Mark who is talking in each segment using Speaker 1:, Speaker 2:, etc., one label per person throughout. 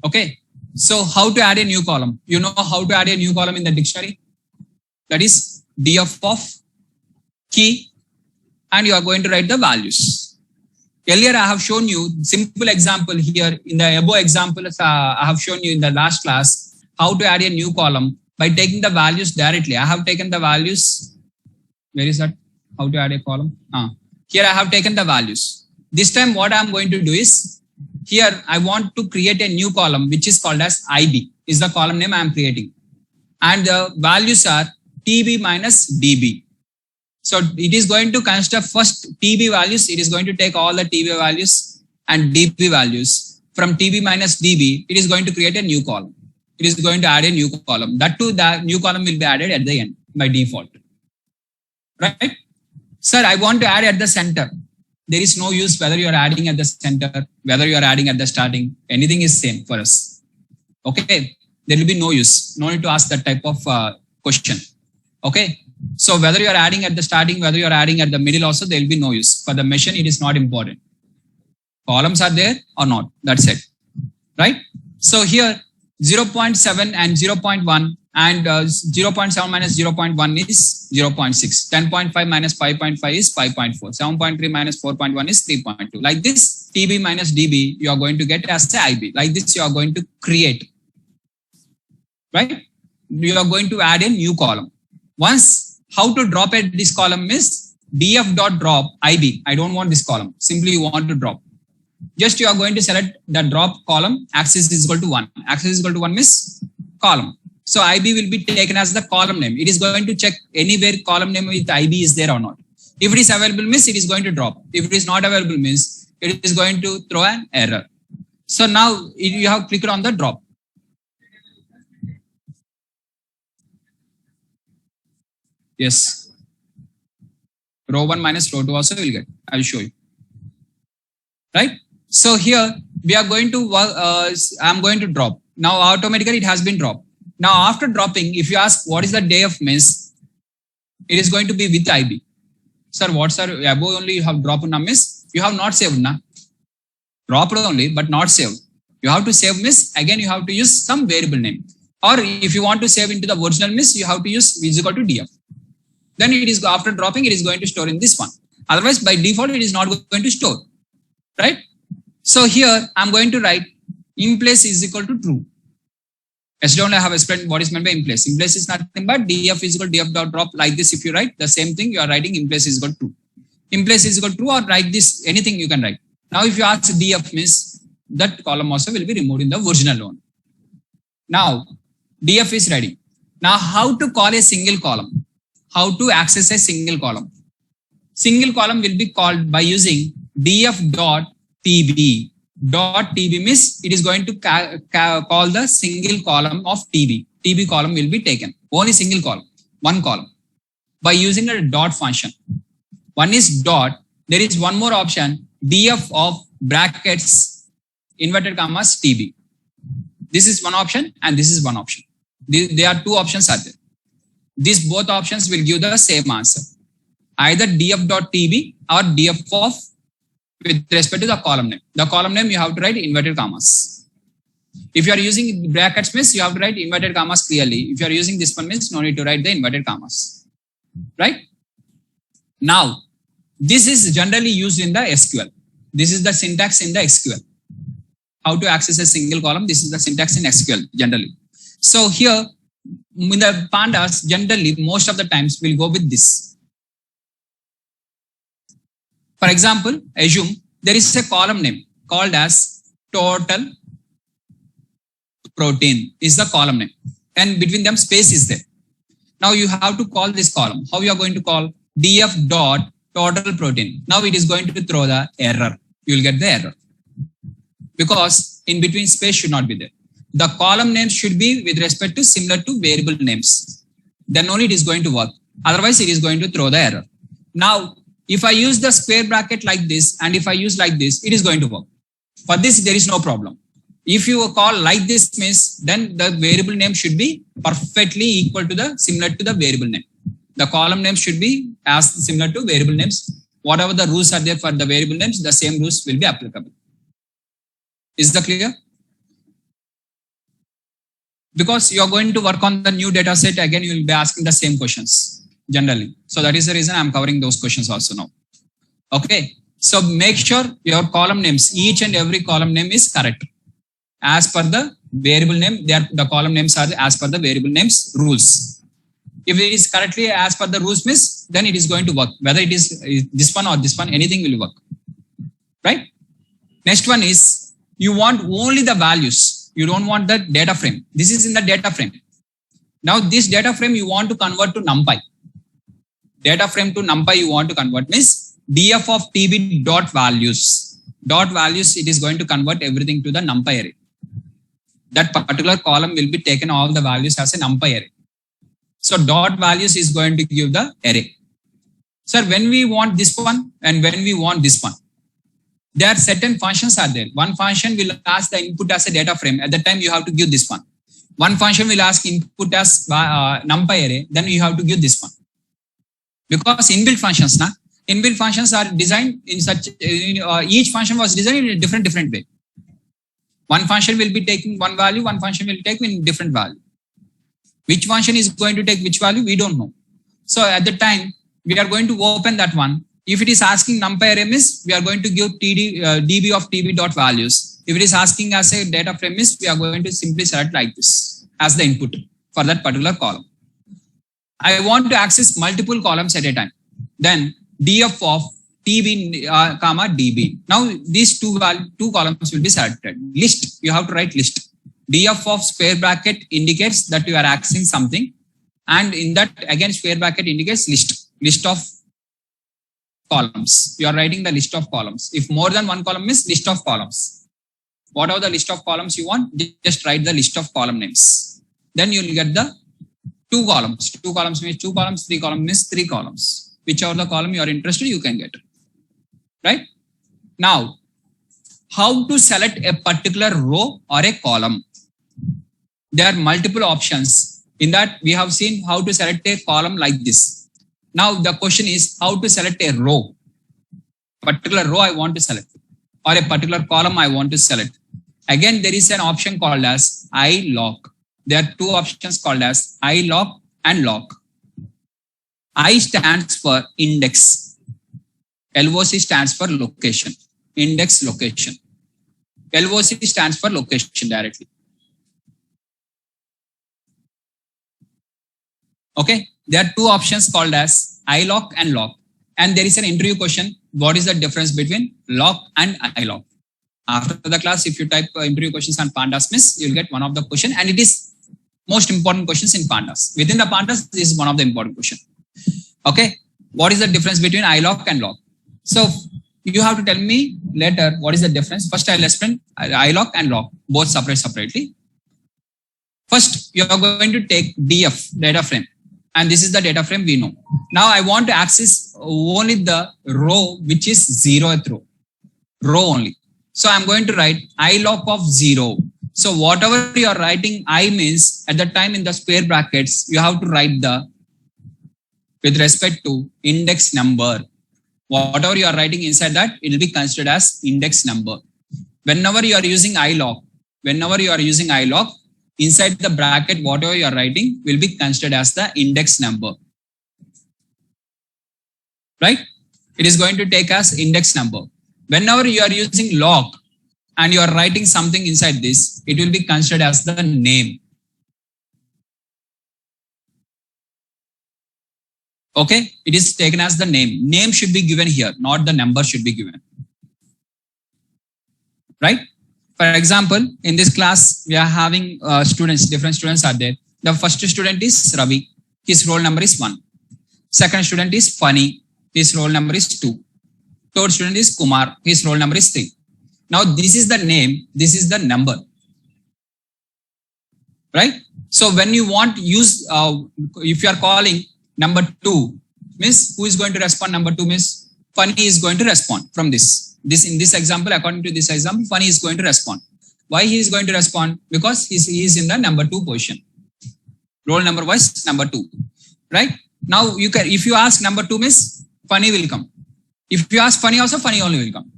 Speaker 1: Okay. So how to add a new column? You know how to add a new column in the dictionary? That is df of key, and you are going to write the values. Earlier I have shown you simple example here in the above example. I have shown you in the last class how to add a new column by taking the values directly. I have taken the values. Where is that? How to add a column? Here I have taken the values. This time what I am going to do is, here I want to create a new column which is called as IB, is the column name I am creating. And the values are TB minus DB. So it is going to consider first TB values. It is going to take all the TB values and DB values. From TB minus DB, it is going to create a new column. It is going to add a new column. That too, the new column will be added at the end by default. Right? Sir, I want to add at the center. There is no use whether you are adding at the center, whether you are adding at the starting. Anything is same for us. Okay? There will be no use. No need to ask that type of question. Okay? So whether you are adding at the starting, whether you are adding at the middle also, there will be no use. For the machine, it is not important. Columns are there or not. That's it. Right? So here 0.7 and 0.1 and 0.7 minus 0.1 is 0.6. 10.5 minus 5.5 is 5.4. 7.3 minus 4.1 is 3.2. Like this, TB minus DB, you are going to get as the IB. Like this, you are going to create. Right? You are going to add a new column. Once, how to drop at this column is df dot drop IB. I don't want this column. Simply you want to drop. Just you are going to select the drop column. Axis is equal to 1. Axis is equal to 1 means column. So IB will be taken as the column name. It is going to check anywhere column name with IB is there or not. If it is available means it is going to drop. If it is not available means it is going to throw an error. So now you have clicked on the drop. Yes. Row 1 minus row 2 also will get. I will show you. Right? So here we are going to, I'm going to drop. Now automatically it has been dropped. Now after dropping, if you ask what is the day of miss, it is going to be with IB. Sir, what sir, above only you have dropped na miss, you have not saved na. Dropped only but not saved. You have to save miss, again you have to use some variable name. Or if you want to save into the original miss, you have to use is equal to df. Then it is after dropping, it is going to store in this one. Otherwise by default, it is not going to store. Right? So here I'm going to write in place is equal to true. Yesterday I have explained what is meant by in place. In place is nothing but df is equal to df dot drop. Like this, if you write the same thing, you are writing in place is equal to true. In place is equal to true, or write this, anything you can write. Now if you ask df means, that column also will be removed in the original one. Now df is ready. Now how to call a single column? How to access a single column? Single column will be called by using df dot tb. Dot tb means it is going to call the single column of tb. tb column will be taken. Only single column, one column, by using a dot function. One is dot. There is one more option, df of brackets inverted commas tb. This is one option and this is one option. There are two options are there. These both options will give the same answer. Either df.tb or df of with respect to the column name. The column name you have to write inverted commas. If you are using brackets means you have to write inverted commas clearly. If you are using this one means no need to write the inverted commas. Right? Now, this is generally used in the SQL. This is the syntax in the SQL. How to access a single column. This is the syntax in SQL generally. So here, in the pandas, generally, most of the times we'll go with this. For example, assume there is a column name called as total protein is the column name, and between them space is there. Now you have to call this column. How you are going to call? df dot total protein. Now it is going to throw the error. You will get the error because in between space should not be there. The column name should be with respect to similar to variable names. Then only it is going to work. Otherwise, it is going to throw the error. Now, if I use the square bracket like this and if I use like this, it is going to work. For this, there is no problem. If you call like this means, then the variable name should be perfectly equal to the similar to the variable name. The column name should be as similar to variable names. Whatever the rules are there for the variable names, the same rules will be applicable. Is that clear? because you are going to work on the new data set, again, you will be asking the same questions generally. So that is the reason I'm covering those questions also now. Okay. So make sure your column names, each and every column name is correct. As per the variable name, the column names are as per the variable names rules. If it is correctly as per the rules, miss, then it is going to work. Whether it is this one or this one, anything will work. Right? Next one is you want only the values. You don't want the data frame. This is in the data frame. Now this data frame you want to convert to NumPy. Data frame to NumPy you want to convert means df of tb dot values. Dot values, it is going to convert everything to the NumPy array. That particular column will be taken all the values as a NumPy array. So dot values is going to give the array. Sir, when we want this one and when we want this one, there are certain functions are there. One function will ask the input as a data frame. At that time, you have to give this one. One function will ask input as NumPy array. Then you have to give this one. Because inbuilt functions are designed in such, each function was designed in a different way. One function will be taking one value, one function will take in different value. Which function is going to take which value, we don't know. So at the time, we are going to open that one. If it is asking NumPy array miss, we are going to give db of tb dot values. If it is asking as a data frame miss, we are going to simply select like this as the input for that particular column. I want to access multiple columns at a time. Then df of tb comma db. Now these two columns will be selected. List, you have to write list. Df of square bracket indicates that you are accessing something, and in that again square bracket indicates list of columns. You are writing the list of columns. If more than one column is list of columns. Whatever the list of columns you want, just write the list of column names. Then you will get the two columns. Two columns means two columns, three columns means three columns. Whichever the column you are interested, you can get. Right? Now, how to select a particular row or a column? There are multiple options. In that, we have seen how to select a column like this. Now, the question is how to select a row. Particular row I want to select or a particular column I want to select. Again, there is an option called as iLock. There are two options called as iLock and lock. I stands for index. LOC stands for location. Index location. LOC stands for location directly. Okay, there are two options called as iLock and lock. And there is an interview question. What is the difference between lock and iLock? After the class, if you type interview questions on pandas miss, you'll get one of the question, and it is most important questions in pandas. Within the pandas, this is one of the important question. Okay, what is the difference between iLock and lock? So you have to tell me later what is the difference. First, I'll explain iLock and lock, both separately. First, you are going to take df, data frame. And this is the data frame we know. Now I want to access only the row which is 0th row. Row only. So I'm going to write iLock of 0. So whatever you are writing, I means at the time in the square brackets, you have to write the with respect to index number. Whatever you are writing inside that, it will be considered as index number. Whenever you are using iLock, inside the bracket, whatever you are writing will be considered as the index number. Right? It is going to take as index number. Whenever you are using lock and you are writing something inside this, it will be considered as the name. Okay? It is taken as the name. Name should be given here, not the number should be given. Right? For example, in this class, we are having students, different students are there. The first student is Ravi. His roll number is 1. Second student is Funny. His roll number is 2. Third student is Kumar. His roll number is 3. Now, this is the name. This is the number. Right? So, when you want to use, if you are calling number 2, means who is going to respond? Number 2 means Funny is going to respond from this. In this example, according to this example, Funny is going to respond. Why he is going to respond? Because he is in the number 2 position. Roll number wise number 2. Right? Now you can, if you ask number 2 means Funny will come. If you ask Funny also, Funny only will come.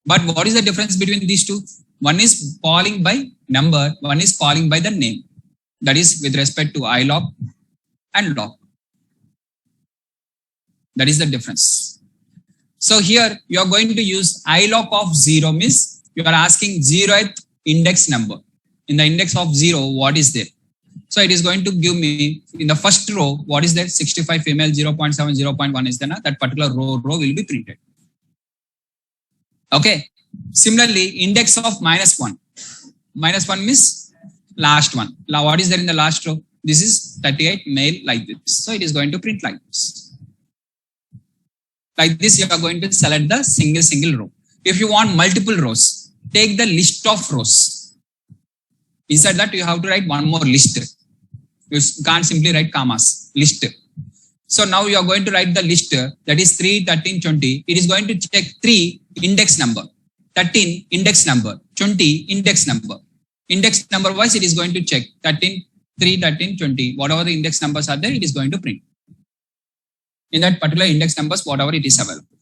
Speaker 1: But what is the difference between these two? One is calling by number, one is calling by the name. That is with respect to iloc and loc. That is the difference. So here you are going to use iloc of 0 means you are asking 0th index number. In the index of 0, what is there? So it is going to give me in the first row, what is there? 65 female, 0.7, 0.1 is there. That particular row will be printed. Okay. Similarly, index of -1. -1 means last one. Now, what is there in the last row? This is 38 male like this. So it is going to print like this. Like this, you are going to select the single row. If you want multiple rows, take the list of rows. Inside that, you have to write one more list. You can't simply write commas. List. So now you are going to write the list, that is 3, 13, 20. It is going to check 3 index number, 13 index number, 20 index number. Index number wise, it is going to check 13, 3, 13, 20. Whatever the index numbers are there, it is going to print. In that particular index numbers, whatever it is available.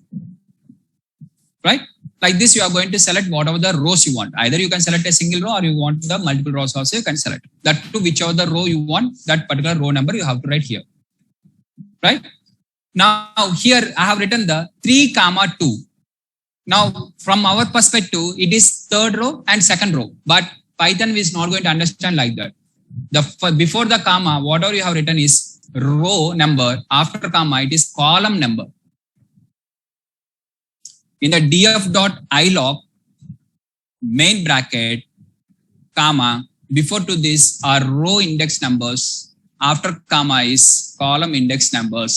Speaker 1: Right? Like this, you are going to select whatever the rows you want. Either you can select a single row or you want the multiple rows also, you can select. That to whichever the row you want, that particular row number you have to write here. Right? Now here I have written the 3,2. Now from our perspective, it is third row and second row. But Python is not going to understand like that. Before the comma, whatever you have written is row number. After comma, it is column number. In the df.iloc main bracket, comma, before to this are row index numbers. After comma is column index numbers.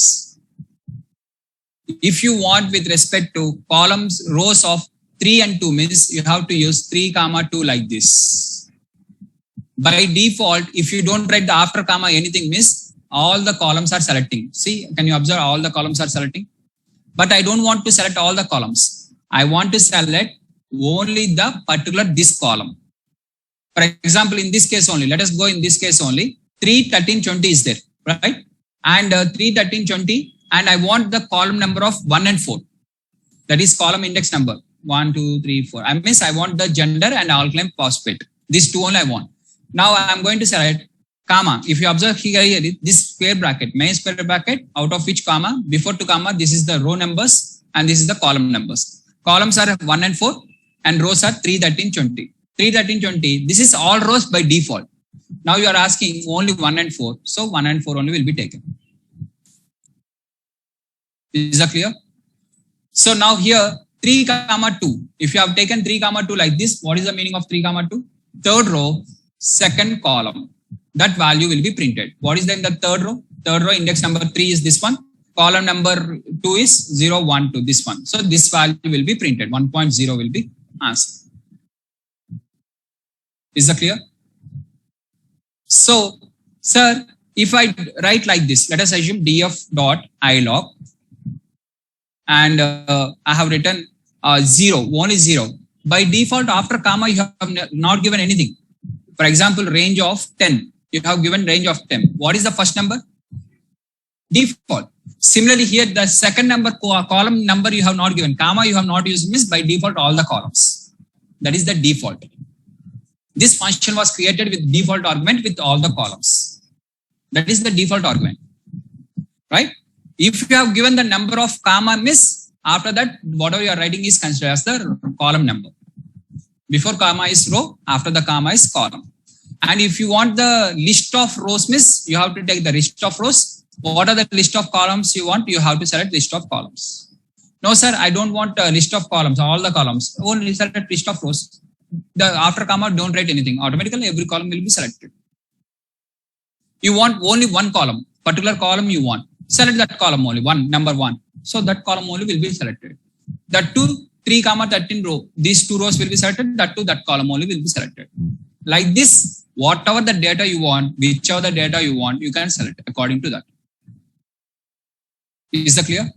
Speaker 1: If you want with respect to columns, rows of 3 and 2 means you have to use 3,2 like this. By default, if you don't write the after comma anything means all the columns are selecting. See, can you observe all the columns are selecting? But I don't want to select all the columns. I want to select only the particular this column. For example, in this case only, let us go in this case only. 3, 13, 20 is there, right? And 3, 13, 20. And I want the column number of 1 and 4. That is column index number. 1, 2, 3, 4. I mean, I want the gender and alkaline phosphate. These two only I want. Now I am going to select comma. If you observe here, this square bracket, main square bracket, out of which comma, before to comma, this is the row numbers and this is the column numbers. Columns are 1 and 4 and rows are 3, 13, 20. 3, 13, 20. This is all rows by default. Now you are asking only 1 and 4. So 1 and 4 only will be taken. Is that clear? So now here 3,2. If you have taken 3,2 like this, what is the meaning of 3,2? Third row, second column. That value will be printed. What is then the third row? Third row index number 3 is this one. Column number 2 is 0, 1, 2, this one. So this value will be printed. 1.0 will be asked. Is that clear? So, sir, if I write like this, let us assume df.iloc and I have written 0, only 0. By default, after comma, you have not given anything. For example, range of 10. You have given range of 10. What is the first number? Default. Similarly, here the second number, column number you have not given. Comma you have not used means by default all the columns. That is the default. This function was created with default argument with all the columns. That is the default argument. Right? If you have given the number of comma miss, after that, whatever you are writing is considered as the column number. Before comma is row, after the comma is column. And if you want the list of rows miss, you have to take the list of rows. What are the list of columns you want? You have to select list of columns. No, sir, I don't want a list of columns, all the columns. Only select list of rows. The after comma, don't write anything. Automatically, every column will be selected. You want only one column, particular column you want. Select that column only, number 1. So that column only will be selected. That 2, 3, 13 row. These 2 rows will be selected. That column only will be selected. Like this, whatever the data you want, whichever the data you want, you can select according to that. Is that clear?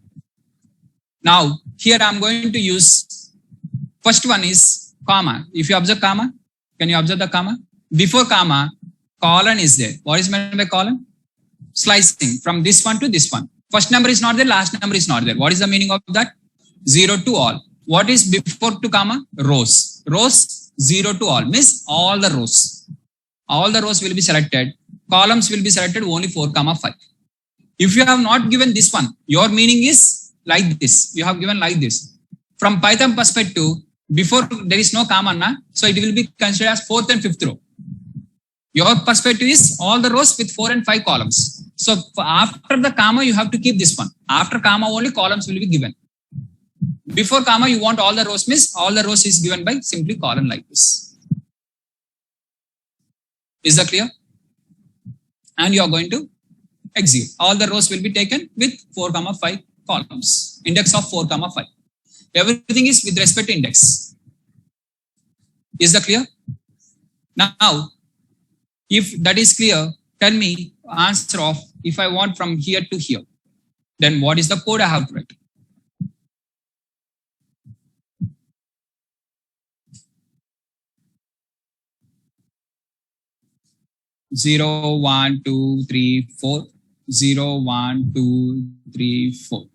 Speaker 1: Now, here I am going to use, first one is comma. If you observe comma, can you observe the comma? Before comma, colon is there. What is meant by colon? Slicing from this one to this one. First number is not there, last number is not there. What is the meaning of that? 0 to all. What is before to comma? Rows. Rows, 0 to all means all the rows. All the rows will be selected. Columns will be selected only 4, 5. If you have not given this one, your meaning is like this. You have given like this. From Python perspective, before there is no comma, so it will be considered as 4th and 5th row. Your perspective is all the rows with 4 and 5 columns. So after the comma, you have to keep this one. After comma, only columns will be given. Before comma, you want all the rows means all the rows is given by simply column like this. Is that clear? And you are going to execute. All the rows will be taken with 4, 5 columns. Index of 4, 5. Everything is with respect to index. Is that clear? Now, if that is clear, tell me answer of if I want from here to here, then what is the code I have to write? Zero, 1, 2, 3, 4. 0, 1, 2, 3, 4.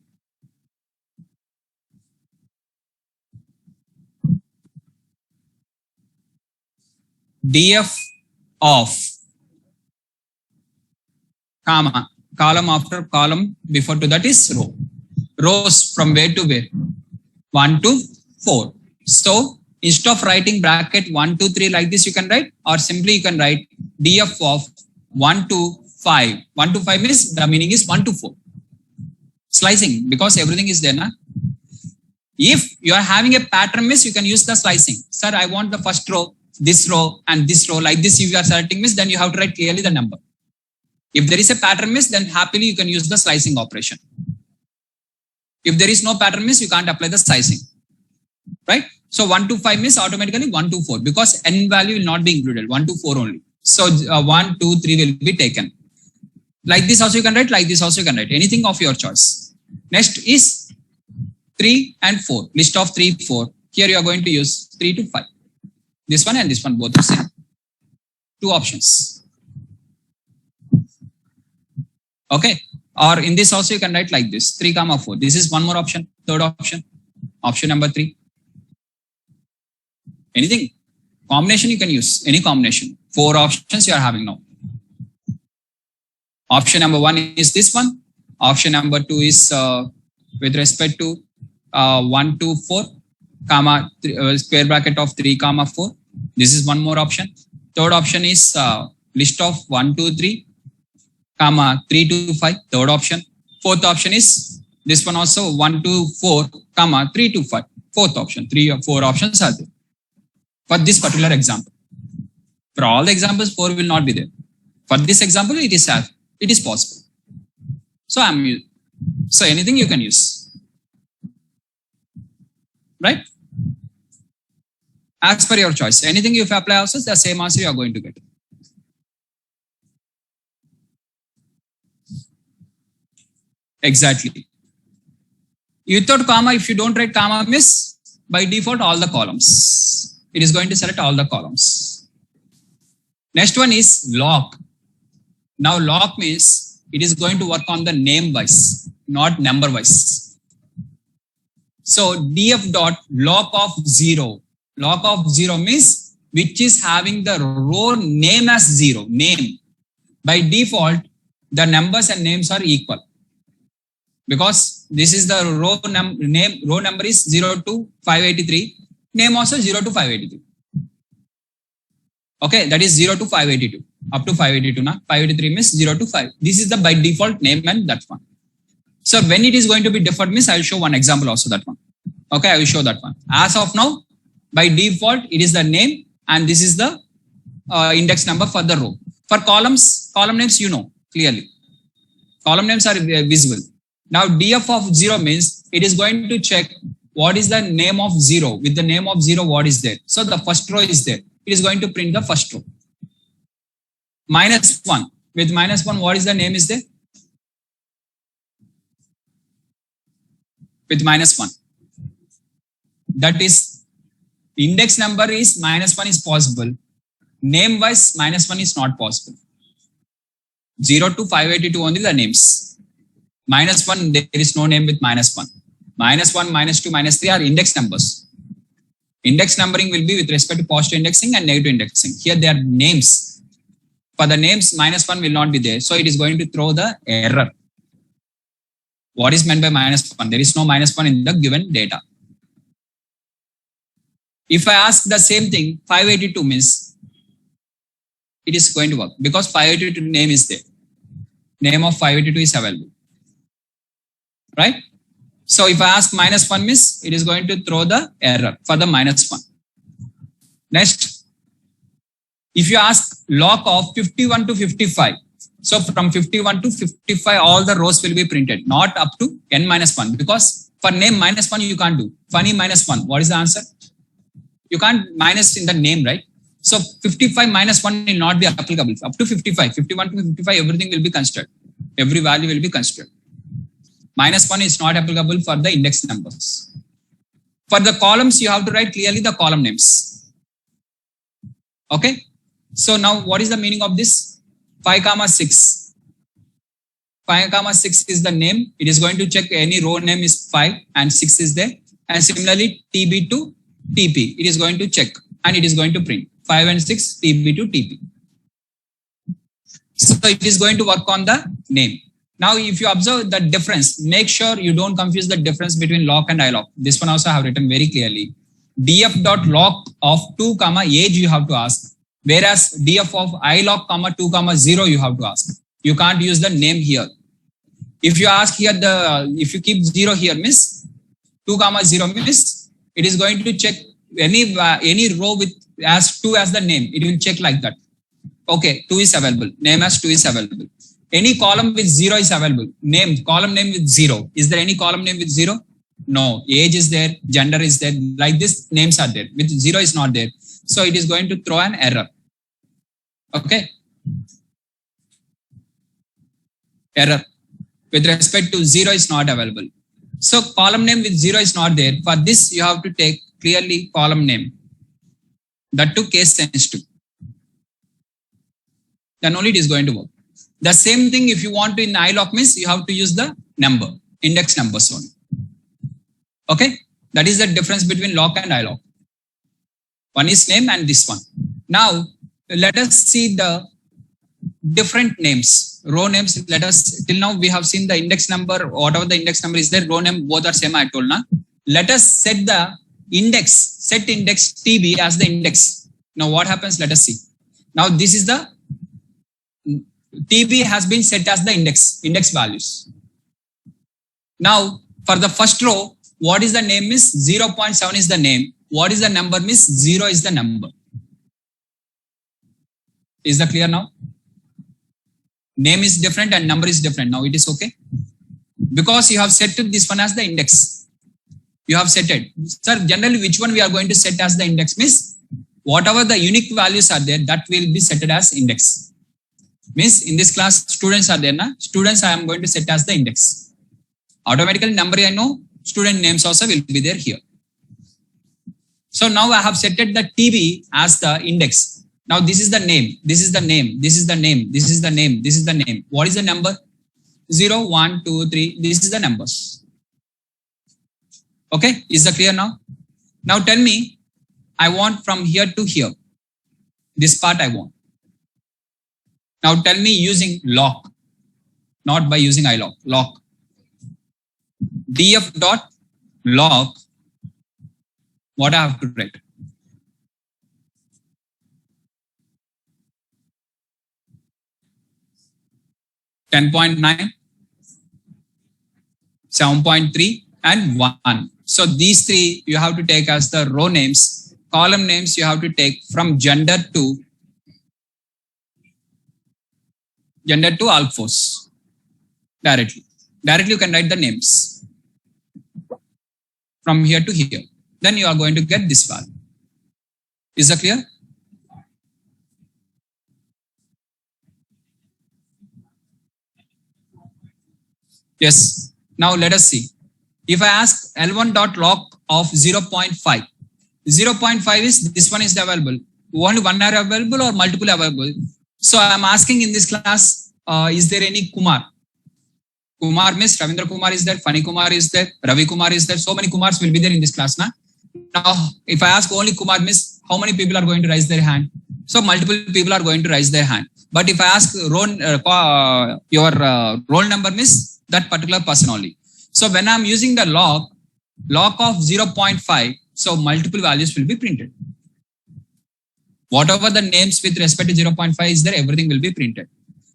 Speaker 1: df of comma, column after column before to that is row. Rows from where to where? 1 to 4. So instead of writing bracket 1, 2, 3 like this, you can write, or simply you can write df of 1 to 5. 1 to 5 means the meaning is 1 to 4. Slicing, because everything is there. If you are having a pattern means you can use the slicing. Sir, I want the first row, this row and this row like this. If you are selecting means then you have to write clearly the number. If there is a pattern means then happily you can use the slicing operation. If there is no pattern means you can't apply the slicing. Right? So 1 to 5 means automatically 1 to 4 because n value will not be included. 1 to 4 only. So 1, 2, 3 will be taken. Like this also you can write, like this also you can write. Anything of your choice. Next is 3 and 4. List of 3, 4. Here you are going to use 3 to 5. This one and this one both the same. 2 options. Okay. Or in this also you can write like this. 3, 4. This is one more option. Third option. Option number 3. Anything. Combination you can use. Any combination. 4 options you are having now. Option number 1 is this one. Option number 2 is with respect to 1 to 4, comma, square bracket of 3, 4. This is one more option. Third option is list of 1, 2, 3, comma, 3 to 5. Third option. Fourth option is this one also 1 to 4, comma, 3 to 5. Fourth option. 3 or 4 options are there. For this particular example. For all the examples, 4 will not be there. For this example, it is possible. So anything you can use. Right? As per your choice. Anything you apply also, the same answer you are going to get. Exactly. Without comma, if you don't write comma, miss, by default, all the columns. It is going to select all the columns. Next one is lock. Now lock means it is going to work on the name wise, not number wise. So df dot lock of 0. Lock of 0 means which is having the row name as 0. Name. By default, the numbers and names are equal. Because this is the row number is 0 to 583. Name also 0 to 583. Okay, that is 0 to 582. Up to 582 na. 583 means 0 to 5. This is the by default name and that one. So when it is going to be different means I will show one example also that one. Okay, I will show that one. As of now, by default, it is the name and this is the index number for the row. For columns, column names you know clearly. Column names are visible. Now df of 0 means it is going to check what is the name of 0. With the name of 0, what is there? So the first row is there. It is going to print the first row. -1. With -1, what is the name is there? With -1. That is, index number is -1 is possible. Name wise, -1 is not possible. 0 to 582 only the names. -1, there is no name with -1. -1, -2, -3 are index numbers. Index numbering will be with respect to positive indexing and negative indexing. Here they are names. For the names, -1 will not be there. So it is going to throw the error. What is meant by -1? There is no -1 in the given data. If I ask the same thing, 582 means it is going to work because 582 name is there. Name of 582 is available. Right? So if I ask -1 means it is going to throw the error for the -1. Next, if you ask log of 51 to 55, so from 51 to 55, all the rows will be printed, not up to n-1 because for name -1 you can't do. Funny -1, what is the answer? You can't minus in the name, right? So 55 -1 will not be applicable. Up to 55, 51 to 55, everything will be considered. Every value will be considered. -1 is not applicable for the index numbers. For the columns, you have to write clearly the column names. Okay. So now what is the meaning of this? 5,6. 5,6 is the name. It is going to check any row name is 5 and 6 is there. And similarly, TB to TP, it is going to check and it is going to print 5 and 6 TB to TP. So it is going to work on the name. Now, if you observe the difference, make sure you don't confuse the difference between log and ilog. This one also I have written very clearly. df.log of 2, age you have to ask. Whereas df of ilog, 2, 0 you have to ask. You can't use the name here. If you ask here if you keep 0 here means 2, 0 means it is going to check any row with as 2 as the name. It will check like that. Okay, 2 is available. Name as 2 is available. Any column with 0 is available. Column name with 0. Is there any column name with 0? No. Age is there. Gender is there. Like this, names are there. With 0 is not there. So it is going to throw an error. Okay. Error. With respect to 0 is not available. So column name with 0 is not there. For this, you have to take clearly column name. That to case sensitive. Then only it is going to work. The same thing if you want to in ilog means you have to use the number, index numbers only. Okay. That is the difference between log and ilog. One is name and this one. Now, let us see the different names, row names. Let us, till now we have seen the index number, whatever the index number is there, row name, both are same I told now. Let us set the index, set index TB as the index. Now what happens? Let us see. Now this is the TB has been set as the index values. Now for the first row, what is the name is 0.7 is the name. What is the number means 0 is the number. Is that clear now? Name is different and number is different. Now it is okay. Because you have set this one as the index. You have set it. Sir, generally which one we are going to set as the index means whatever the unique values are there, that will be set as index. Means in this class, students are there. Students I am going to set as the index. Automatically number I know, student names also will be there here. So now I have set the TB as the index. Now this is the name, this is the name, this is the name, this is the name, this is the name. What is the number? 0, 1, 2, 3. This is the numbers. Okay, is that clear now? Now tell me, I want from here to here. This part I want. Now tell me using log, not by using ilog, log. df dot log, what I have to write? (10.9), 7.3 and 1. So these three you have to take as the row names. Column names you have to take from gender to alphos directly. Directly you can write the names from here to here. Then you are going to get this value. Is that clear? Yes. Now let us see. If I ask L1.log of 0.5, 0.5 is this one is available. Only one are available or multiple available. So I am asking in this class, is there any Kumar? Kumar means Ravindra Kumar is there, Fani Kumar is there, Ravi Kumar is there. So many Kumars will be there in this class. Now, if I ask only Kumar, miss, how many people are going to raise their hand? So multiple people are going to raise their hand. But if I ask your roll number, miss, that particular person only. So when I'm using the log of 0.5, so multiple values will be printed. Whatever the names with respect to 0.5 is there, everything will be printed.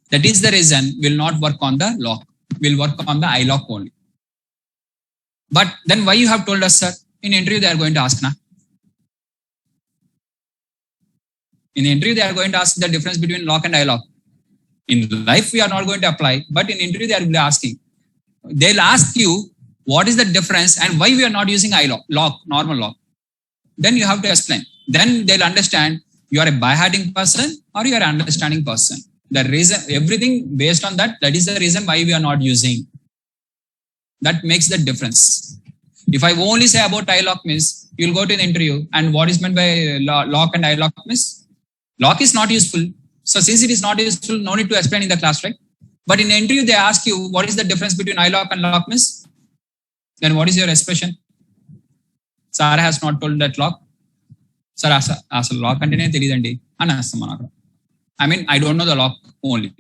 Speaker 1: That is the reason will not work on the log, will work on the iLog only. But then why you have told us, sir? In interview, they are going to ask, na? In the interview, they are going to ask the difference between log and iLog. In life, we are not going to apply, but in interview, they are asking. They'll ask you, what is the difference and why we are not using iLog, normal log. Then you have to explain. Then they'll understand you are a by-hearting person or you are an understanding person. The reason, everything based on that, that is the reason why we are not using. That makes the difference. If I only say about iLog, miss, you'll go to the interview and what is meant by log and iLog, miss? Log is not useful. So since it is not useful, no need to explain in the class, right? But in the interview, they ask you, what is the difference between iLog and log, miss? Then what is your expression? Sarah has not told that log. Sir, as a log container, I mean, I don't know the log only.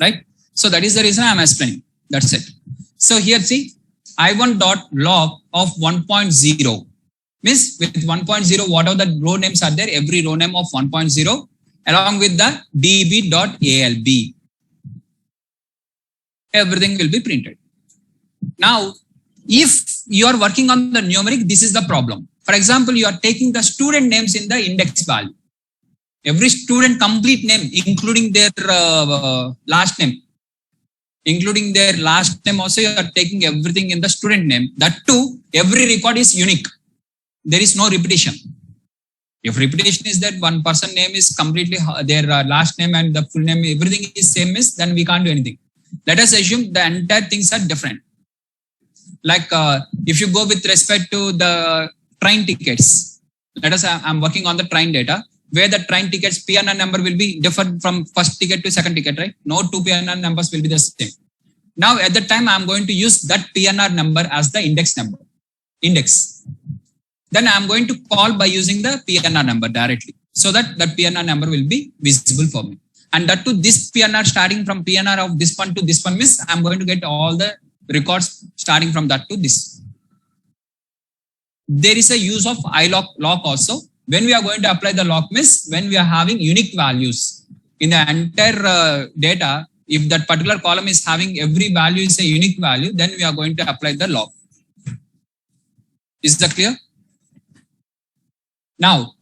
Speaker 1: Right? So that is the reason I'm explaining. That's it. So here, see, I1.log of 1.0 means with 1.0, whatever the row names are there, every row name of 1.0 along with the db.alb. Everything will be printed. Now, if you are working on the numeric, this is the problem. For example, you are taking the student names in the index value. Every student complete name, including their last name. Including their last name also, you are taking everything in the student name. That too, every record is unique. There is no repetition. If repetition is that one person name is completely their last name and the full name, everything is same, then we can't do anything. Let us assume the entire things are different. Like if you go with respect to the train tickets, let us, I'm working on the train data, where the train tickets PNR number will be different from first ticket to second ticket, right? No two PNR numbers will be the same. Now at the time, I'm going to use that PNR number as the index number. Then I'm going to call by using the PNR number directly, so that that PNR number will be visible for me. And that to this PNR starting from PNR of this one to this one means I'm going to get all the records starting from that to this. There is a use of iLog also. When we are going to apply the log means when we are having unique values in the entire data, if that particular column is having every value is a unique value, then we are going to apply the log. Is that clear? Now,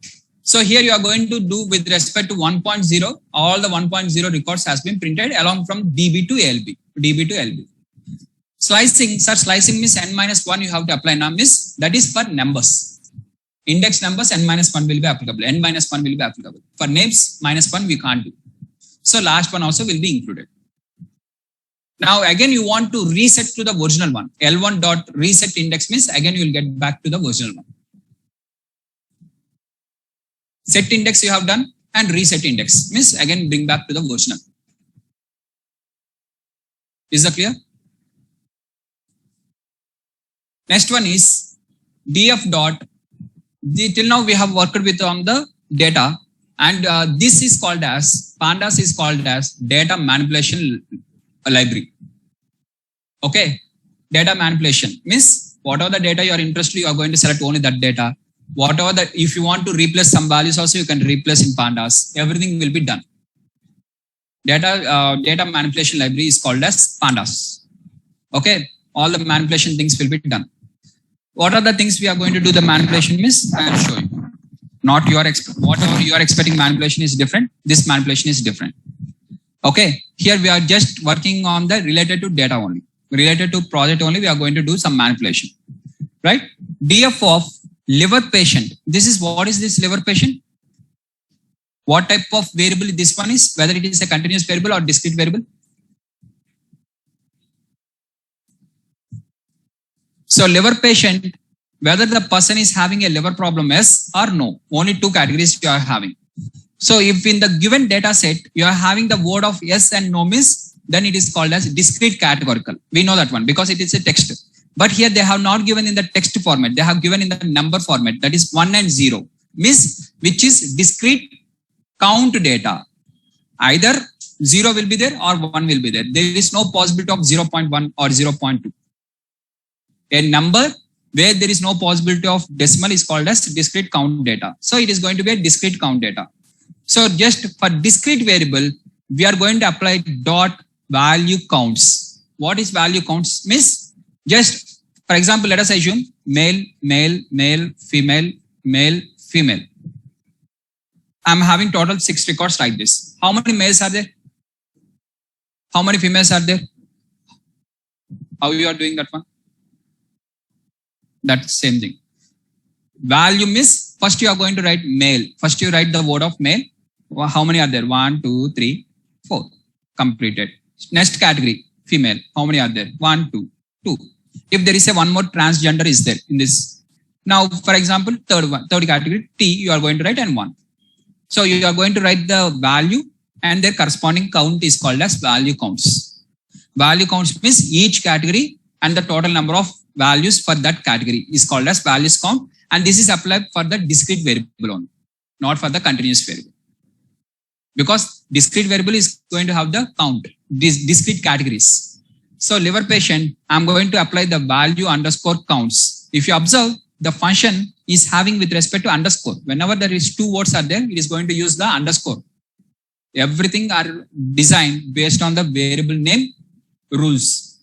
Speaker 1: so here you are going to do with respect to 1.0, all the 1.0 records has been printed along from DB to LB. Slicing, sir, slicing means n-1 you have to apply now, miss, that is for numbers. Index numbers n-1 will be applicable. N-1 will be applicable. For names, -1 we can't do. So last one also will be included. Now again you want to reset to the original one. L1.reset index means again you will get back to the original one. Set index you have done and reset index means again bring back to the original. Is that clear? Next one is df dot. Till now we have worked with on the data, and this is called as pandas is called as data manipulation library. Okay, data manipulation means whatever the data you are interested, you are going to select only that data. Whatever that, if you want to replace some values also, you can replace in pandas. Everything will be done. Data manipulation library is called as pandas. Okay, all the manipulation things will be done. What are the things we are going to do the manipulation means? I will show you. Not your whatever you are expecting manipulation is different. This manipulation is different. Okay, here we are just working on the related to data only. Related to project only, we are going to do some manipulation. Right? DF of liver patient. This is what is this liver patient? What type of variable this one is? Whether it is a continuous variable or discrete variable? So liver patient, whether the person is having a liver problem, yes or no, only two categories you are having. So if in the given data set, you are having the word of yes and no means, then it is called as discrete categorical. We know that one because it is a text. But here they have not given in the text format. They have given in the number format. That is 1 and 0. Means which is discrete count data. Either 0 will be there or 1 will be there. There is no possibility of 0.1 or 0.2. A number where there is no possibility of decimal is called as discrete count data. So it is going to be a discrete count data. So just for discrete variable, we are going to apply dot value counts. What is value counts? Means just, for example, let us assume male, male, male, female, male, female. I'm having total 6 records like this. How many males are there? How many females are there? How you are doing that one? That same thing. Value means first you are going to write male. First you write the word of male. How many are there? 1, 2, 3, 4. Completed. Next category, female. How many are there? 1, 2, 2. If there is a one more transgender is there in this. Now, for example, third category, T, you are going to write and 1. So you are going to write the value and their corresponding count is called as value counts. Value counts means each category and the total number of values for that category is called as values count. And this is applied for the discrete variable only, not for the continuous variable. Because discrete variable is going to have the count, discrete categories. So liver patient, I'm going to apply the value underscore counts. If you observe, the function is having with respect to underscore. Whenever there is 2 words are there, it is going to use the underscore. Everything are designed based on the variable name rules.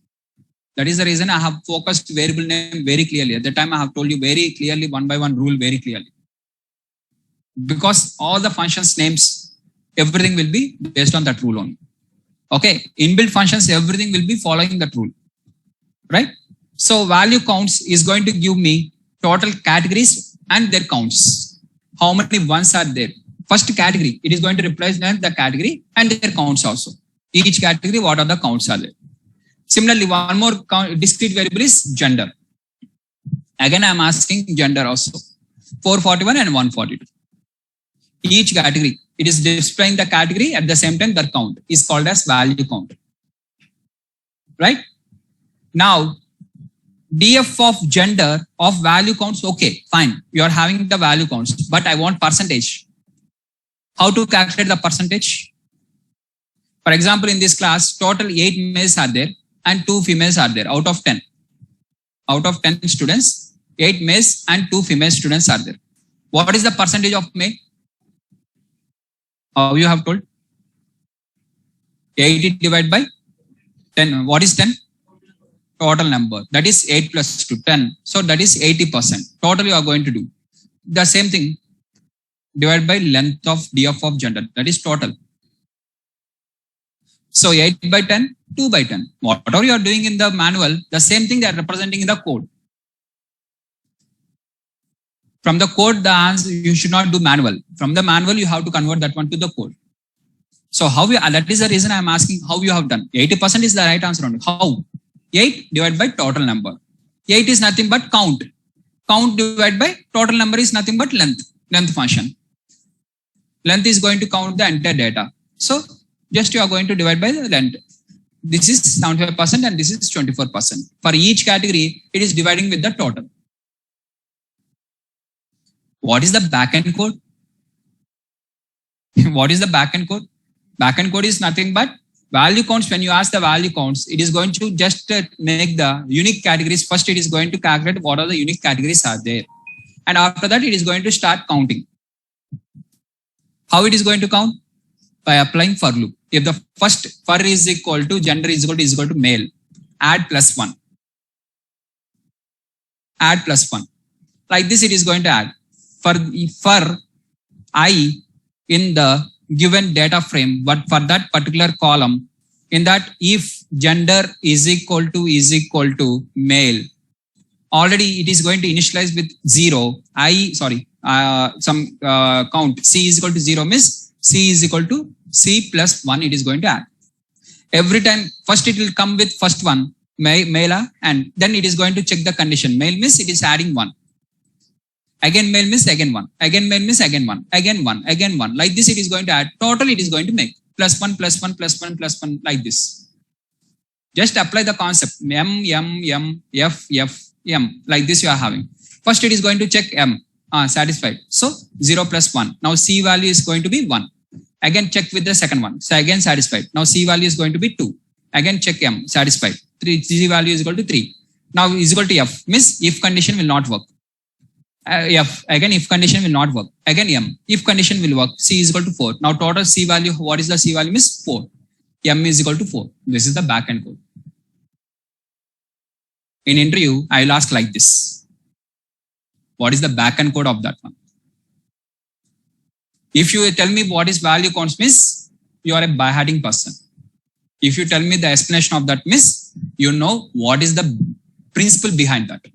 Speaker 1: That is the reason I have focused variable name very clearly. At the time I have told you very clearly, one by one rule very clearly. Because all the functions names, everything will be based on that rule only. Okay, inbuilt functions, everything will be following that rule. Right? So value counts is going to give me total categories and their counts. How many ones are there? First category, it is going to represent the category and their counts also. Each category, what are the counts are there? Similarly, one more discrete variable is gender. Again, I am asking gender also. 441 and 142. Each category, it is displaying the category at the same time the count is called as value count. Right? Now, DF of gender of value counts, okay, fine. You are having the value counts, but I want percentage. How to calculate the percentage? For example, in this class, total 8 males are there and 2 females are there out of 10. Out of 10 students, 8 males and 2 female students are there. What is the percentage of male? How you have told? 80 divided by 10. What is 10? Total number. That is 8 plus 2, 10. So that is 80%. Total you are going to do. The same thing. Divided by length of DF of gender. That is total. So 8 by 10, 2 by 10. Whatever you are doing in the manual, the same thing they are representing in the code. From the code, the answer you should not do manual. From the manual, you have to convert that one to the code. So how you, that is the reason I am asking how you have done. 80% is the right answer only. How? 8 divided by total number. 8 is nothing but count. Count divided by total number is nothing but length. Length function. Length is going to count the entire data. So just you are going to divide by the length. This is 75% and this is 24%. For each category, it is dividing with the total. What is the backend code? What is the backend code? Backend code is nothing but value counts. When you ask the value counts, it is going to just make the unique categories. First, it is going to calculate what are the unique categories are there. And after that, it is going to start counting. How it is going to count? By applying for loop. If the first for is equal to gender is equal to male, add plus 1. Add plus 1. Like this, it is going to add. For I in the given data frame, but for that particular column, in that if gender is equal to male, already it is going to initialize with 0. Count C is equal to 0 means C is equal to C plus 1 it is going to add. Every time, first it will come with first one, male, and then it is going to check the condition. Male means it is adding 1. Again male means again 1. Again male means again 1. Again 1. Again 1. Like this it is going to add. Total it is going to make. Plus 1, plus 1, plus 1, plus 1 like this. Just apply the concept M, M, M, F, F, M. Like this you are having. First it is going to check M. Satisfied. So 0 plus 1. Now C value is going to be 1. Again check with the second one. So again satisfied. Now C value is going to be 2. Again check M. Satisfied. 3, C value is equal to 3. Now is equal to F. Means if condition will not work. F. Again if condition will not work. Again M. If condition will work. C is equal to 4. Now total C value. What is the C value? Means 4. M is equal to 4. This is the backend code. In interview, I will ask like this. What is the backend code of that one? If you tell me what is value counts, means you are a by-hearting person. If you tell me the explanation of that, means you know what is the principle behind that.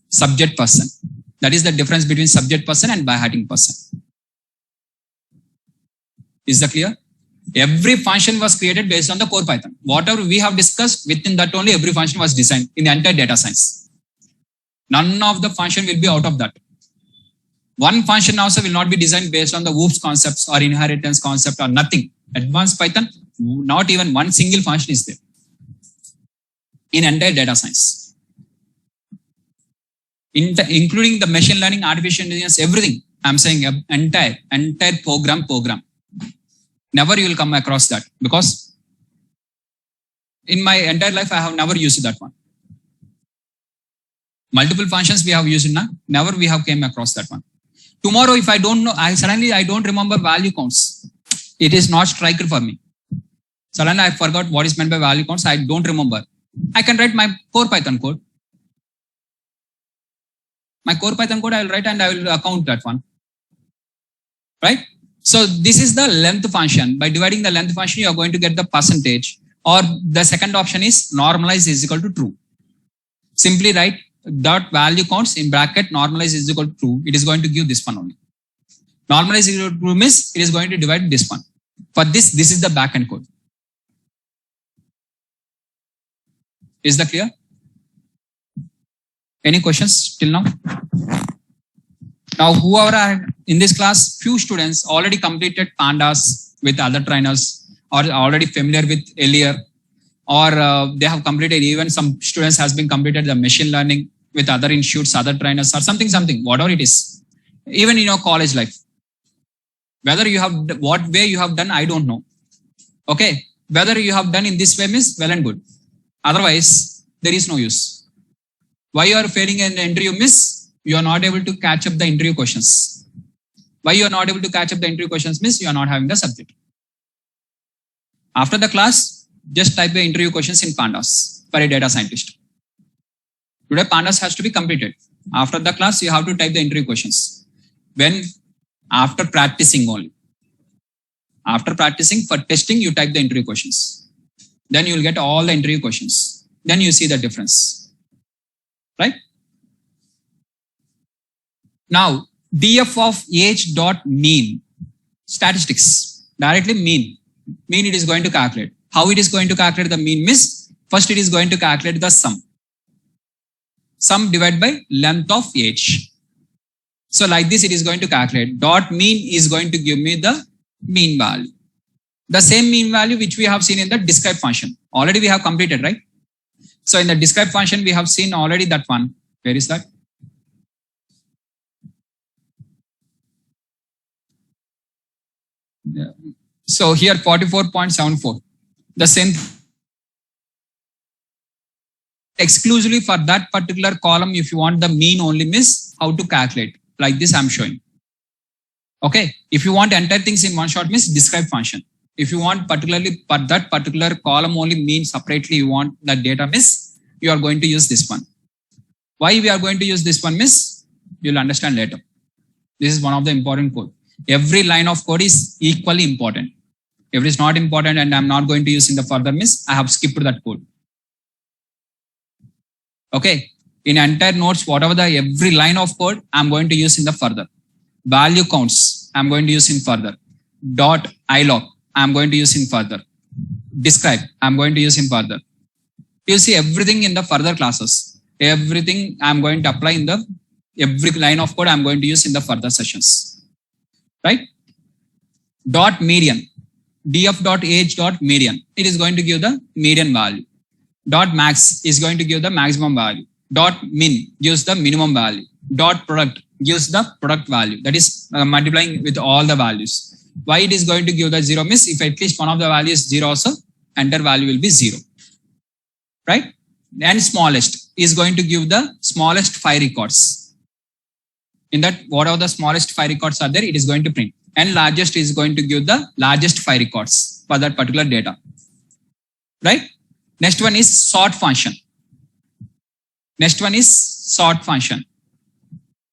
Speaker 1: Subject person. That is the difference between subject person and by-hearting person. Is that clear? Every function was created based on the core Python. Whatever we have discussed, within that only every function was designed in the entire data science. None of the function will be out of that. One function also will not be designed based on the OOPS concepts or inheritance concept or nothing. Advanced Python, not even one single function is there in entire data science. Including the machine learning, artificial intelligence, everything. I'm saying entire program. Never you will come across that, because in my entire life I have never used that one. Multiple functions we have used now, never we have came across that one. Tomorrow if I don't know, I don't remember value counts. It is not striker for me. Suddenly I forgot what is meant by value counts. I don't remember. I can write my core Python code. My core Python code I will write and I will account that one. Right? So this is the length function. By dividing the length function, you are going to get the percentage, or the second option is normalize is equal to true. Simply write dot value counts in bracket normalize is equal to true. It is going to give this one only. Normalize is equal to true means it is going to divide this one. For this is the backend code. Is that clear? Any questions till now? Now, whoever are in this class, few students already completed pandas with other trainers, or already familiar with earlier, or they have completed, even some students has been completed the machine learning with other institutes, other trainers, or something, whatever it is. Even in your college life, whether you have, what way you have done, I don't know. Okay. Whether you have done in this way means well and good. Otherwise, there is no use. Why you are failing in the interview means you are not able to catch up the interview questions. Why you are not able to catch up the interview questions means you are not having the subject. After the class, just type the interview questions in pandas for a data scientist. Today, pandas has to be completed. After the class, you have to type the interview questions. When? After practicing only. After practicing, for testing, you type the interview questions. Then you will get all the interview questions. Then you see the difference. Right? Now, df of age dot mean. Statistics. Directly mean. Mean it is going to calculate. How it is going to calculate the mean means, first it is going to calculate the sum. Sum divided by length of age. So like this it is going to calculate. Dot mean is going to give me the mean value. The same mean value which we have seen in the describe function. Already we have completed, right? So in the describe function we have seen already that one. Where is that? Yeah. So here 44.74. The same exclusively for that particular column. If you want the mean only means how to calculate. Like this I'm showing. Okay. If you want entire things in one shot means describe function. If you want particularly for that particular column only mean separately you want the data means you are going to use this one. Why we are going to use this one means you'll understand later. This is one of the important code. Every line of code is equally important. If it is not important and I'm not going to use in the further means I have skipped that code. Okay. In entire notes, whatever the every line of code, I'm going to use in the further. Value counts, I'm going to use in further. Dot ilog, I'm going to use in further. Describe, I'm going to use in further. You see everything in the further classes. Everything I'm going to apply in the every line of code I'm going to use in the further sessions. Right? Dot median. df.age.median. It is going to give the median value. Dot max is going to give the maximum value. Dot min gives the minimum value. Dot product gives the product value. That is multiplying with all the values. Why it is going to give the 0 means if at least one of the values is 0 also, enter value will be 0. Right? And smallest is going to give the smallest 5 records. In that, whatever the smallest 5 records are there, it is going to print. And largest is going to give the largest 5 records for that particular data. Right? Next one is sort function. Next one is sort function.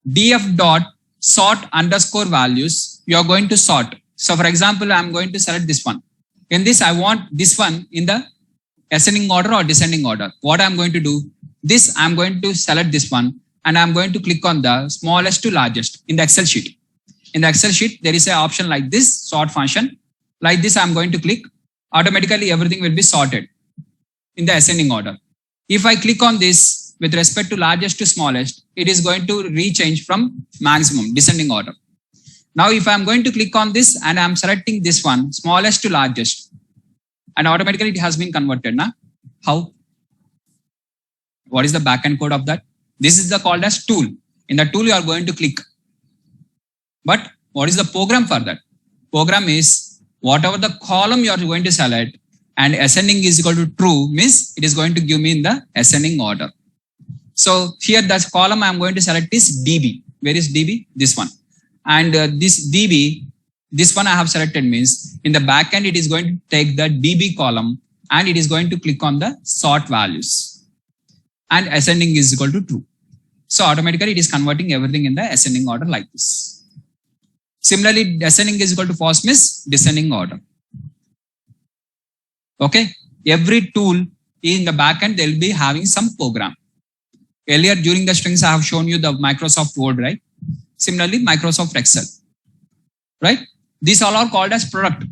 Speaker 1: df dot sort underscore values, you are going to sort. So for example, I am going to select this one. In this, I want this one in the ascending order or descending order. What I am going to do, this I am going to select this one and I am going to click on the smallest to largest in the Excel sheet. In the Excel sheet, there is an option like this, sort function. Like this, I am going to click. Automatically, everything will be sorted in the ascending order. If I click on this with respect to largest to smallest, it is going to rechange from maximum, descending order. Now, if I am going to click on this and I am selecting this one, smallest to largest, and automatically it has been converted. Now, how? What is the backend code of that? This is the called as tool. In the tool, you are going to click. But what is the program for that? Program is whatever the column you are going to select and ascending is equal to true means it is going to give me in the ascending order. So here that column I am going to select is DB. Where is DB? This one. And this DB, this one I have selected means in the backend it is going to take the DB column and it is going to click on the sort values. And ascending is equal to true. So automatically it is converting everything in the ascending order like this. Similarly, ascending is equal to false means descending order. Okay. Every tool in the backend, they'll be having some program. Earlier during the strings, I have shown you the Microsoft Word, right? Similarly, Microsoft Excel, right? These all are called as product.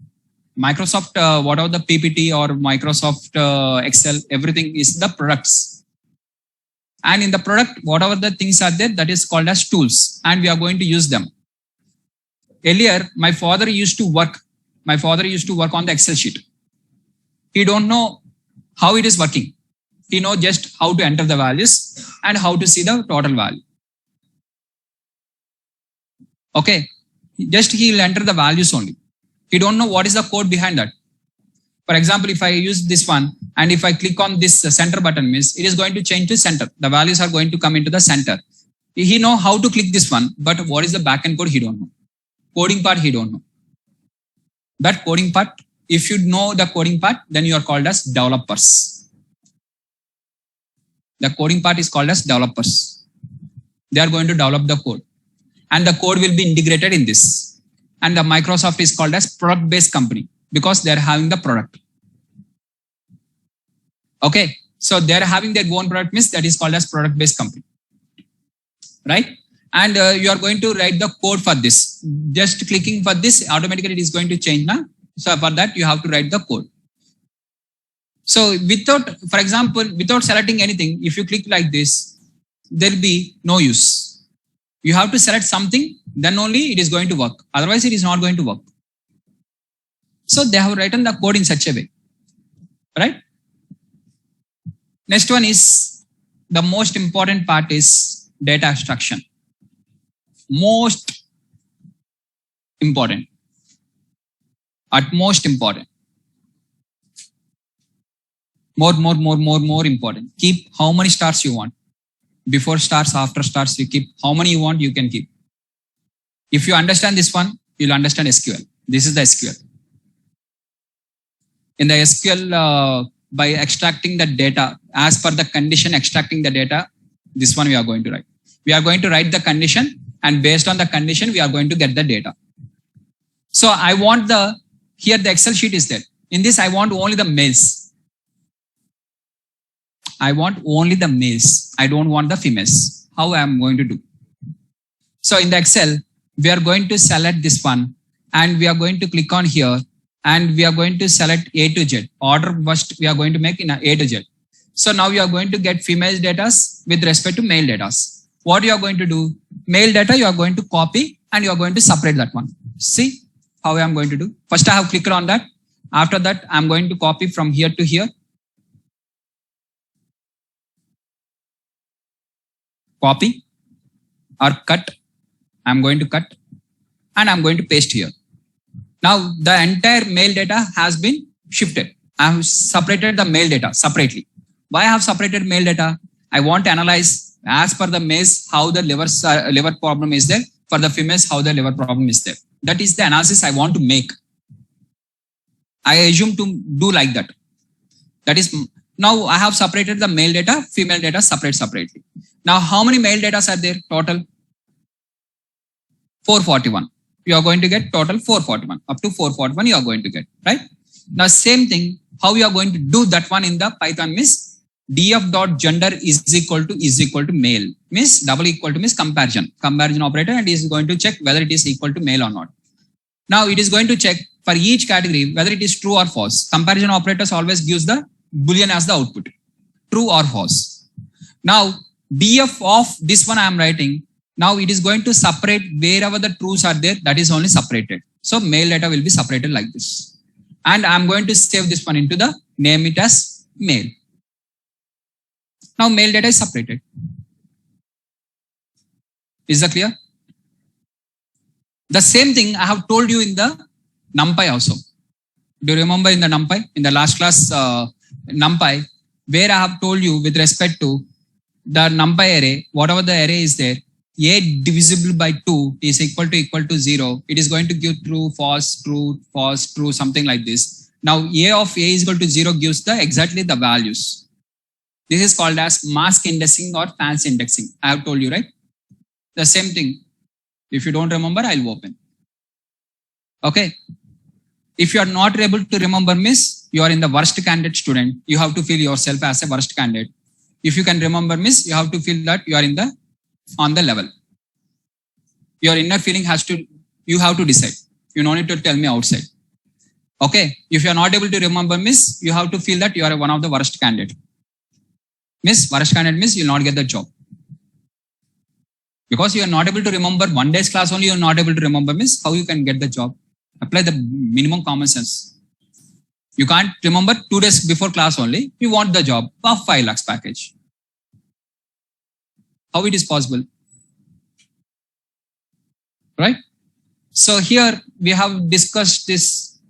Speaker 1: Microsoft, whatever the PPT or Microsoft Excel, everything is the products. And in the product, whatever the things are there, that is called as tools. And we are going to use them. Earlier, my father used to work on the Excel sheet. He don't know how it is working. He knows just how to enter the values and how to see the total value. Okay. Just he'll enter the values only. He don't know what is the code behind that. For example, if I use this one and if I click on this center button means it is going to change to center. The values are going to come into the center. He know how to click this one, but what is the backend code? He don't know. Coding part, he don't know. That coding part, if you know the coding part, then you are called as developers. The coding part is called as developers. They are going to develop the code. And the code will be integrated in this. And the Microsoft is called as product-based company because they are having the product. Okay. So they are having their own product means that is called as product-based company. Right? And you are going to write the code for this. Just clicking for this, automatically it is going to change now. So for that, you have to write the code. So without, for example, without selecting anything, if you click like this, there will be no use. You have to select something, then only it is going to work. Otherwise, it is not going to work. So they have written the code in such a way. Right? Next one is the most important part is data abstraction. Most important. At most important. More important. Keep how many stars you want. Before stars, after stars, you keep how many you want, you can keep. If you understand this one, you'll understand SQL. This is the SQL. In the SQL, by extracting the data, as per the condition extracting the data, this one we are going to write. We are going to write the condition and based on the condition, we are going to get the data. So I want here the Excel sheet is there. In this, I want only the males. I want only the males. I don't want the females. How I am going to do? So in the Excel, we are going to select this one and we are going to click on here and we are going to select A to Z. Order first we are going to make in A to Z. So now you are going to get female data with respect to male data. What you are going to do? Male data you are going to copy and you are going to separate that one. See how I am going to do? First I have clicked on that. After that, I'm going to copy from here to here. Copy or cut. I'm going to cut and I'm going to paste here. Now the entire mail data has been shifted. I have separated the mail data separately. Why I have separated mail data? I want to analyze as per the males how the liver problem is there. For the females, how the liver problem is there. That is the analysis I want to make. I assume to do like that. That is, now I have separated the male data, female data separately. Now how many male data are there total? 441. You are going to get total 441. Up to 441 you are going to get, right? Now same thing, how you are going to do that one in the Python means df.gender is equal to male. Means double equal to means comparison operator, and is going to check whether it is equal to male or not. Now it is going to check for each category whether it is true or false. Comparison operators always gives the boolean as the output, true or false. Now df of this one I am writing. Now it is going to separate wherever the truths are there, that is only separated. So male data will be separated like this. And I'm going to save this one into the name it as male. Now male data is separated. Is that clear? The same thing I have told you in the NumPy also. Do you remember in the NumPy, in the last class NumPy, where I have told you with respect to the NumPy array, whatever the array is there, a divisible by 2 is equal to 0. It is going to give true, false, true, something like this. Now a of a is equal to 0 gives the exactly the values. This is called as mask indexing or fancy indexing. I have told you, right? The same thing. If you don't remember, I'll open. Okay. If you are not able to remember, miss, you are in the worst candidate student. You have to feel yourself as a worst candidate. If you can remember, miss, you have to feel that you are in the on the level. Your inner feeling you have to decide. You don't need to tell me outside. Okay. If you are not able to remember, miss, you have to feel that you are one of the worst candidate. Miss, worst candidate means you will not get the job. Because you are not able to remember one day's class only, you are not able to remember, miss, how you can get the job? Apply the minimum common sense. You can't remember 2 days before class only. You want the job of 5 lakhs package. How it is possible? Right? So here we have discussed this.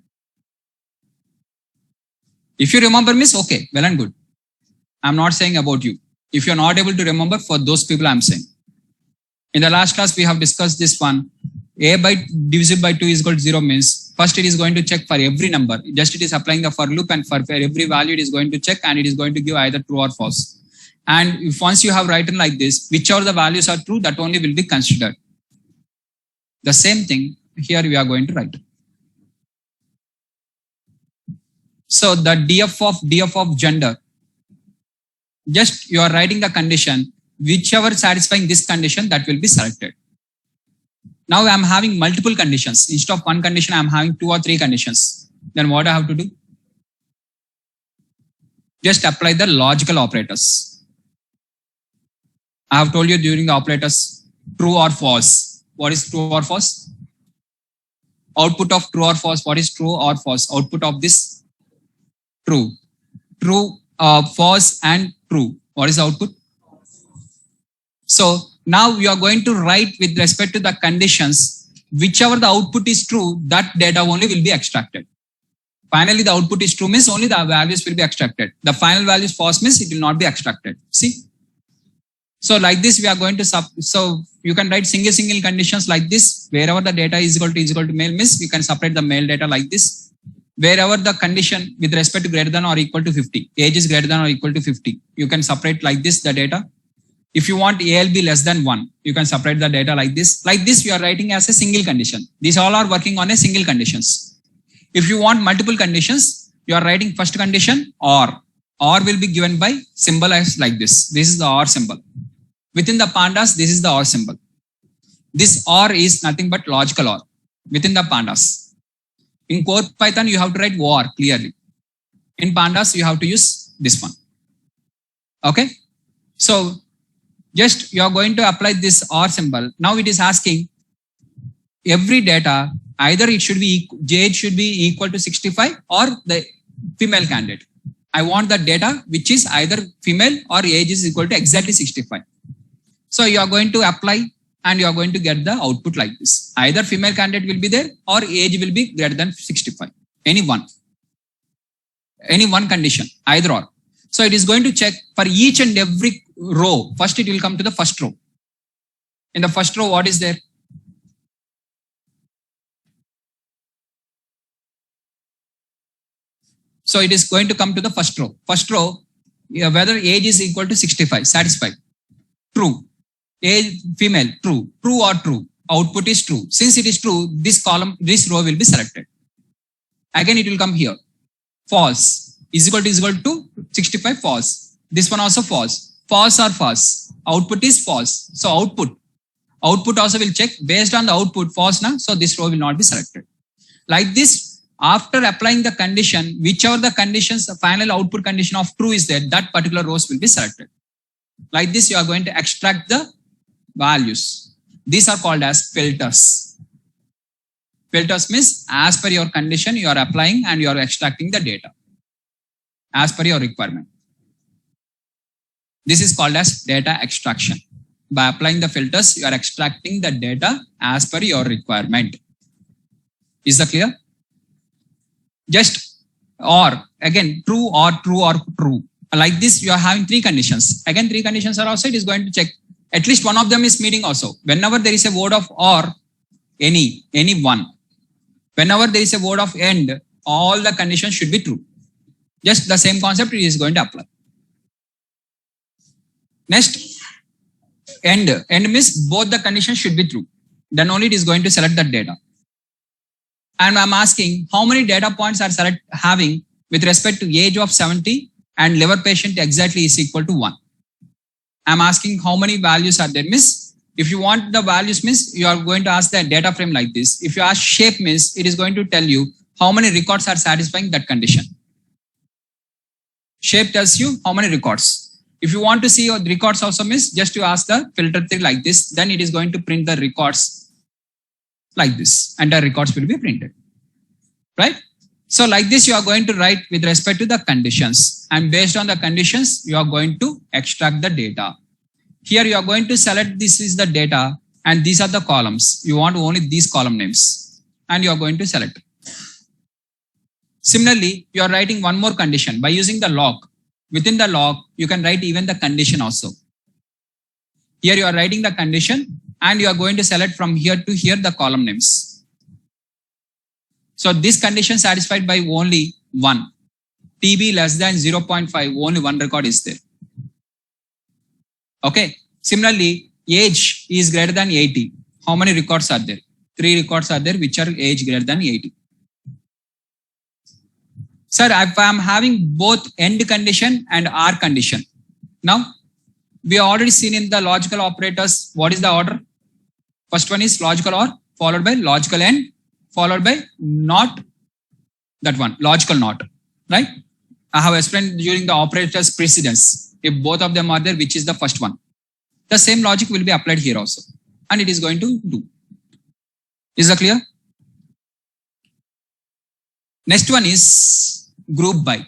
Speaker 1: If you remember, miss, okay, well and good. I'm not saying about you. If you're not able to remember, for those people I'm saying. In the last class, we have discussed this one. A by divisible by 2 is equal to 0 means first it is going to check for every number. Just it is applying the for loop, and for every value it is going to check, and it is going to give either true or false. And if once you have written like this, whichever the values are true, that only will be considered. The same thing here we are going to write. So the df of gender, just you are writing the condition, whichever satisfying this condition, that will be selected. Now I am having multiple conditions. Instead of one condition, I am having 2 or 3 conditions. Then what I have to do? Just apply the logical operators. I have told you during the operators, true or false. What is true or false? Output of true or false. What is true or false? Output of this true. True, false and true. What is the output? So now you are going to write with respect to the conditions, whichever the output is true, that data only will be extracted. Finally, the output is true means only the values will be extracted. The final value is false means it will not be extracted. See? So like this, we are going to so you can write single conditions like this. Wherever the data is equal to male means you can separate the male data like this. Wherever the condition with respect to greater than or equal to 50, age is greater than or equal to 50, you can separate like this the data. If you want ALB less than 1, you can separate the data like this. Like this, you are writing as a single condition. These all are working on a single conditions. If you want multiple conditions, you are writing first condition or. Or will be given by symbol as like this. This is the or symbol. Within the pandas, this is the or symbol. This or is nothing but logical or within the pandas. In core Python, you have to write or clearly. In pandas, you have to use this one. Okay. So just you are going to apply this or symbol. Now it is asking every data Either it should be age should be equal to 65 or the female candidate. I want the data which is either female or age is equal to exactly 65. So you are going to apply and you are going to get the output like this. Either female candidate will be there or age will be greater than 65. Any one condition, either or. So it is going to check for each and every row. First it will come to the first row. In the first row, what is there? So it is going to come to the first row. First row, whether age is equal to 65, satisfied. True. Age, female, true. True or true. Output is true. Since it is true, this column, this row will be selected. Again, it will come here. False. Is equal to 65, false. This one also false. False or false. Output is false. So output also will check based on the output false now. So this row will not be selected. Like this, after applying the condition, whichever the conditions, the final output condition of true is there, that particular rows will be selected. Like this, you are going to extract the values. These are called as filters. Filters means as per your condition, you are applying and you are extracting the data as per your requirement. This is called as data extraction. By applying the filters, you are extracting the data as per your requirement. Is that clear? Just or, again, true or true or true. Like this, you are having three conditions. Again, three conditions are also, it is going to check. At least one of them is meeting also. Whenever there is a word of or, any one. Whenever there is a word of end, all the conditions should be true. Just the same concept it is going to apply. Next, end. End means both the conditions should be true. Then only it is going to select the data. And I'm asking how many data points are having with respect to age of 70 and liver patient exactly is equal to 1. I'm asking how many values are there. Means if you want the values means you are going to ask the data frame like this. If you ask shape means it is going to tell you how many records are satisfying that condition. Shape tells you how many records. If you want to see the records also means just you ask the filter thing like this, then it is going to print the records like this, and the records will be printed, right? So like this, you are going to write with respect to the conditions, and based on the conditions, you are going to extract the data. Here you are going to select this is the data, and these are the columns. You want only these column names, and you are going to select. Similarly, you are writing one more condition by using the log. Within the log, you can write even the condition also. Here you are writing the condition, and you are going to select from here to here the column names. So this condition satisfied by only one. TB less than 0.5, only one record is there. Okay. Similarly, age is greater than 80. How many records are there? 3 records are there which are age greater than 80. Sir, if I am having both end condition and R condition. Now, we have already seen in the logical operators, what is the order? First one is logical OR, followed by logical AND, followed by NOT, that one, logical NOT, right? I have explained during the operator's precedence. If both of them are there, which is the first one? The same logic will be applied here also, and it is going to do. Is that clear? Next one is group by.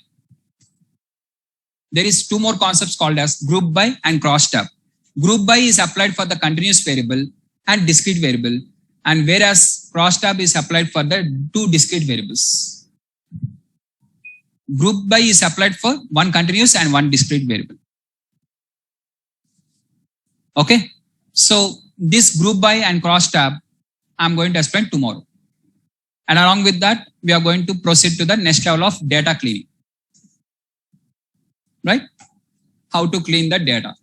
Speaker 1: There is two more concepts called as group by and cross tab. Group by is applied for the continuous variable and discrete variable, and whereas cross tab is applied for the two discrete variables. Group by is applied for one continuous and one discrete variable. Okay, so this group by and cross tab I'm going to explain tomorrow, and along with that we are going to proceed to the next level of data cleaning, right? How to clean the data.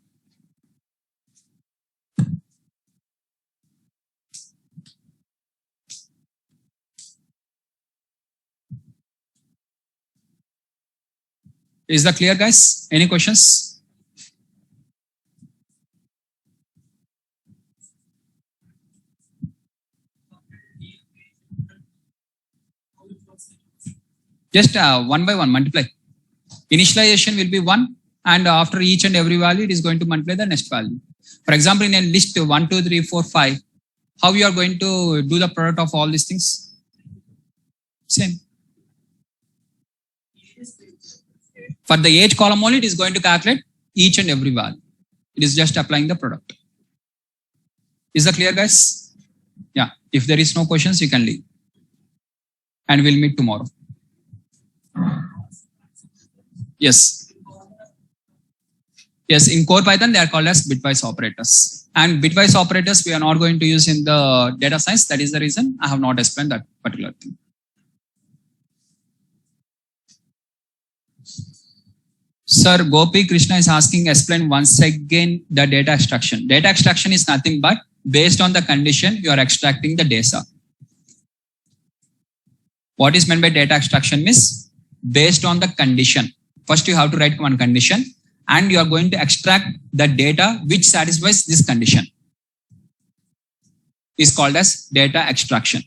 Speaker 1: Is that clear, guys? Any questions? Just one by one multiply. Initialization will be 1, and after each and every value, it is going to multiply the next value. For example, in a list 1, 2, 3, 4, 5, how you are going to do the product of all these things? Same. For the age column only, it is going to calculate each and every value. It is just applying the product. Is that clear, guys? Yeah. If there is no questions, you can leave. And we'll meet tomorrow. Yes. Yes, in core Python, they are called as bitwise operators. And bitwise operators, we are not going to use in the data science. That is the reason I have not explained that particular thing. Sir, Gopi Krishna is asking, explain once again the data extraction. Data extraction is nothing but based on the condition you are extracting the data. What is meant by data extraction means based on the condition. First, you have to write one condition and you are going to extract the data which satisfies this condition. Is called as data extraction.